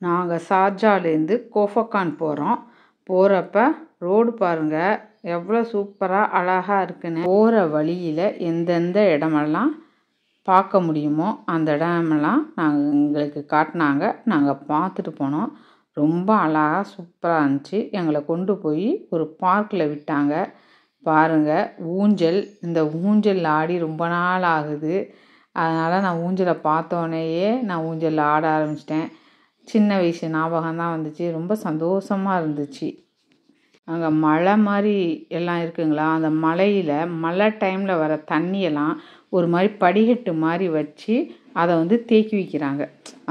நாங்கள் ஷார்ஜாலேருந்து கோஃபக்கான் போகிறோம். போகிறப்ப ரோடு பாருங்கள் எவ்வளோ சூப்பராக அழகாக இருக்குன்னு. போகிற வழியில் எந்தெந்த இடமெல்லாம் பார்க்க முடியுமோ அந்த இடமெல்லாம் எங்களுக்கு காட்டினாங்க. நாங்கள் பார்த்துட்டு போனோம். ரொம்ப அழகாக சூப்பராக இருந்துச்சு. எங்களை கொண்டு போய் ஒரு பார்க்கில் விட்டாங்க. பாருங்கள் ஊஞ்சல், இந்த ஊஞ்சல் ஆடி ரொம்ப நாள் ஆகுது. அதனால் நான் ஊஞ்சலை பார்த்தோன்னேயே நான் ஊஞ்சலில் ஆட ஆரம்பிச்சிட்டேன். சின்ன வயசு ஞாபகம் தான் வந்துச்சு. ரொம்ப சந்தோஷமாக இருந்துச்சு. அங்கே மலை மாதிரி எல்லாம் இருக்குங்களா, அந்த மலையில் மழை டைமில் வர தண்ணியெல்லாம் ஒரு மாதிரி படிக்கட்டு மாதிரி வச்சு அதை தேக்கி வைக்கிறாங்க.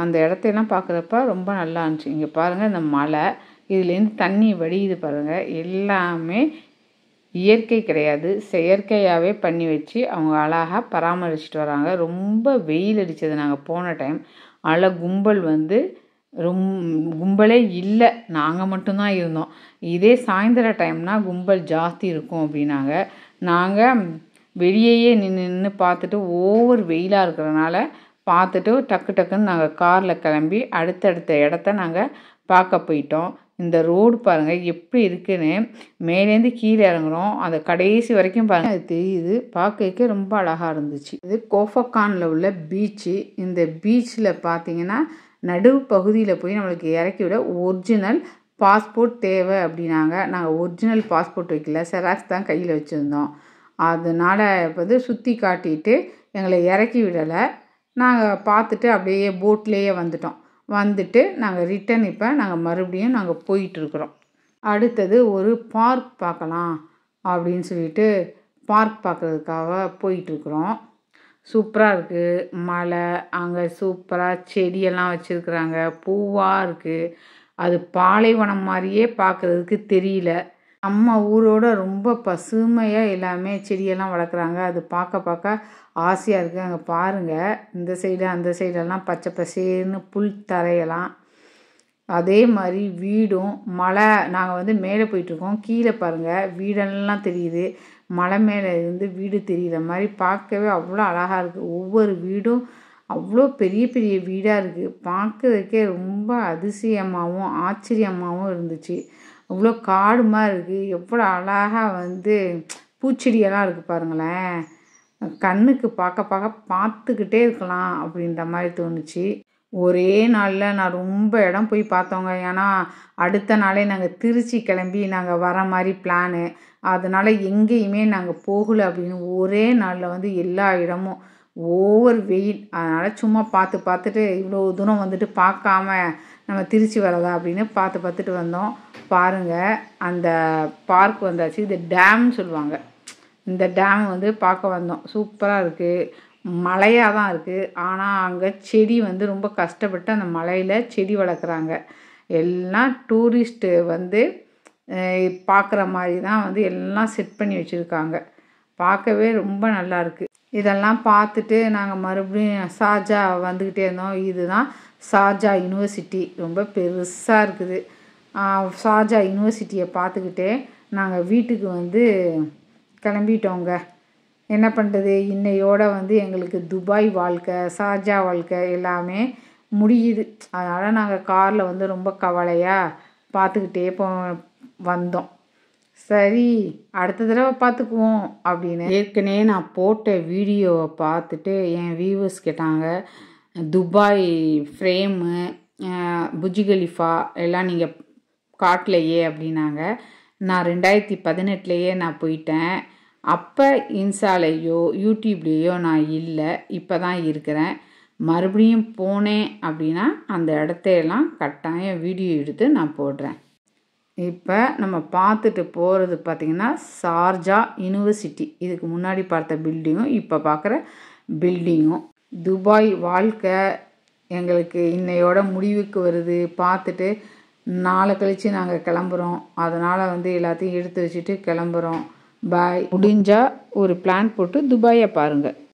அந்த இடத்தையெல்லாம் பார்க்குறப்ப ரொம்ப நல்லா இருந்துச்சு. இங்கே பாருங்கள், இந்த மலை இதுலேருந்து தண்ணி வடியுது பாருங்கள். எல்லாமே இயற்கை கிடையாது, செயற்கையாகவே பண்ணி வச்சு அவங்க அழகாக பராமரிச்சுட்டு வராங்க. ரொம்ப வெயில் அடித்தது நாங்கள் போன டைம். அதில் கும்பல் கும்பலே இல்லை, நாங்கள் மட்டும்தான் இருந்தோம். இதே சாயந்தர டைம்னால் கும்பல் ஜாஸ்தி இருக்கும் அப்படின்னாங்க. நாங்கள் வெளியேயே நின்று பார்த்துட்டு ஓவர் வெயிலாக இருக்கிறனால பார்த்துட்டு டக்கு டக்குன்னு நாங்கள் காரில் கிளம்பி அடுத்தடுத்த இடத்த நாங்கள் பார்க்க போயிட்டோம். இந்த ரோடு பாருங்கள் எப்படி இருக்குன்னு. மேலேருந்து கீழே இறங்குறோம், அந்த கடைசி வரைக்கும் பாருங்கள், அது தெரியுது. பார்க்க ரொம்ப அழகாக இருந்துச்சு. இது கோஃபக்கானில் உள்ள பீச்சு. இந்த பீச்சில் பார்த்தீங்கன்னா நடுவு பகுதியில் போய் நம்மளுக்கு இறக்கி விட ஒரிஜினல் பாஸ்போர்ட் தேவை அப்படின்னாங்க. நாங்கள் ஒரிஜினல் பாஸ்போர்ட் வைக்கல, செராக்ஸ் தான் கையில் வச்சுருந்தோம். அதனால் சுற்றி காட்டிட்டு எங்களை இறக்கி விடலை. நாங்கள் பார்த்துட்டு அப்படியே போட்லேயே வந்துட்டு நாங்கள் ரிட்டன் இப்போ நாங்கள் மறுபடியும் நாங்கள் போயிட்டுருக்குறோம். அடுத்தது ஒரு பார்க் பார்க்கலாம் அப்படின்னு சொல்லிட்டு பார்க் பார்க்குறதுக்காக போயிட்டுருக்குறோம். சூப்பராக இருக்குது. மலை, அங்கே சூப்பராக செடியெல்லாம் வச்சுருக்குறாங்க, பூவாக இருக்குது. அது பாலைவனம் மாதிரியே பார்க்குறதுக்கு தெரியல. நம்ம ஊரோட ரொம்ப பசுமையாக எல்லாமே செடியெல்லாம் வளர்க்குறாங்க. அது பார்க்க ஆசையாக இருக்குது. அங்கே பாருங்கள், இந்த சைடு அந்த சைடெல்லாம் பச்சை பசேர்னு புல் தரையெல்லாம். அதே மாதிரி வீடும் மலை. நாங்கள் மேலே போயிட்டுருக்கோம். கீழே பாருங்கள் வீடெல்லாம் தெரியுது. மலை மேலே இருந்து வீடு தெரிகிற மாதிரி பார்க்கவே அவ்வளோ அழகாக இருக்குது. ஒவ்வொரு வீடும் அவ்வளோ பெரிய பெரிய வீடாக இருக்குது. பார்க்குறதுக்கே ரொம்ப அதிசயமாகவும் ஆச்சரியமாகவும் இருந்துச்சு. அவ்வளோ காடு மாதிரி இருக்குது. எவ்வளோ அழகாக பூச்செடியெல்லாம் இருக்குது பாருங்களேன். கண்ணுக்கு பார்த்துக்கிட்டே இருக்கலாம் அப்படின்ற மாதிரி தோணுச்சு. ஒரே நாளில் நான் ரொம்ப இடம் போய் பார்த்தோங்க. ஏன்னா அடுத்த நாளே நாங்கள் திருச்சி கிளம்பி நாங்கள் வர மாதிரி பிளானு. அதனால் எங்கேயுமே நாங்கள் போகலை அப்படின்னு ஒரே நாளில் எல்லா இடமும் ஓவர் வெயில். அதனால் சும்மா பார்த்துட்டு இவ்வளோ தூரம் பார்க்காம நம்ம திருச்சி வரதா அப்படின்னு பார்த்துட்டு வந்தோம். பாருங்கள், அந்த பார்க் வந்தாச்சு. இது டேம்னு சொல்லுவாங்க. இந்த டேம் பார்க்க வந்தோம். சூப்பராக இருக்குது. மலையாக தான் இருக்குது. ஆனால் அங்கே செடி ரொம்ப கஷ்டப்பட்டு அந்த மலையில் செடி வளர்க்குறாங்க. எல்லாம் டூரிஸ்ட்டு பார்க்குற மாதிரி தான் எல்லாம் செட் பண்ணி வச்சுருக்காங்க. பார்க்கவே ரொம்ப நல்லா இருக்குது. இதெல்லாம் பார்த்துட்டு நாங்கள் மறுபடியும் ஷார்ஜா வந்துக்கிட்டே இருந்தோம். இதுதான் ஷார்ஜா யூனிவர்சிட்டி, ரொம்ப பெருசாக இருக்குது. ஷார்ஜா யூனிவர்சிட்டியை பார்த்துக்கிட்டே நாங்கள் வீட்டுக்கு கிளம்பிட்டோங்க. என்ன பண்ணுறது, இன்னையோட எங்களுக்கு துபாய் வாழ்க்கை, ஷார்ஜா வாழ்க்கை எல்லாமே முடியுது. அதனால் நாங்கள் காரில் ரொம்ப கவலையாக பார்த்துக்கிட்டே வந்தோம். சரி, அடுத்த தடவை பார்த்துக்குவோம் அப்படின்னு. ஏற்கனவே நான் போட்ட வீடியோவை பார்த்துட்டு என் வியூவர்ஸ் கேட்டாங்க, துபாய் ஃப்ரேமு, புர்ஜ் கலிஃபா எல்லாம் நீங்கள் காட்டலையே அப்படின்னாங்க. நான் 2018 நான் போயிட்டேன். அப்போ இன்ஸ்டாலேயோ யூடியூப்லேயோ நான் இல்லை, இப்போ தான் இருக்கிறேன். மறுபடியும் போனேன் அப்படின்னா அந்த இடத்தையெல்லாம் கட்டாயம் வீடியோ எடுத்து நான் போடுறேன். இப்போ நம்ம பார்த்துட்டு போகிறது பார்த்திங்கன்னா ஷார்ஜா யூனிவர்சிட்டி. இதுக்கு முன்னாடி பார்த்த பில்டிங்கும் இப்போ பார்க்குற பில்டிங்கும். துபாய் வாழ்க்கை எங்களுக்கு இன்னையோட முடிவுக்கு வருது. பார்த்துட்டு நாளை கழித்து நாங்கள் கிளம்புறோம். அதனால் எல்லாத்தையும் எடுத்து வச்சுட்டு கிளம்புறோம். பாய். முடிஞ்சால் ஒரு பிளான் போட்டு துபாயை பாருங்கள்.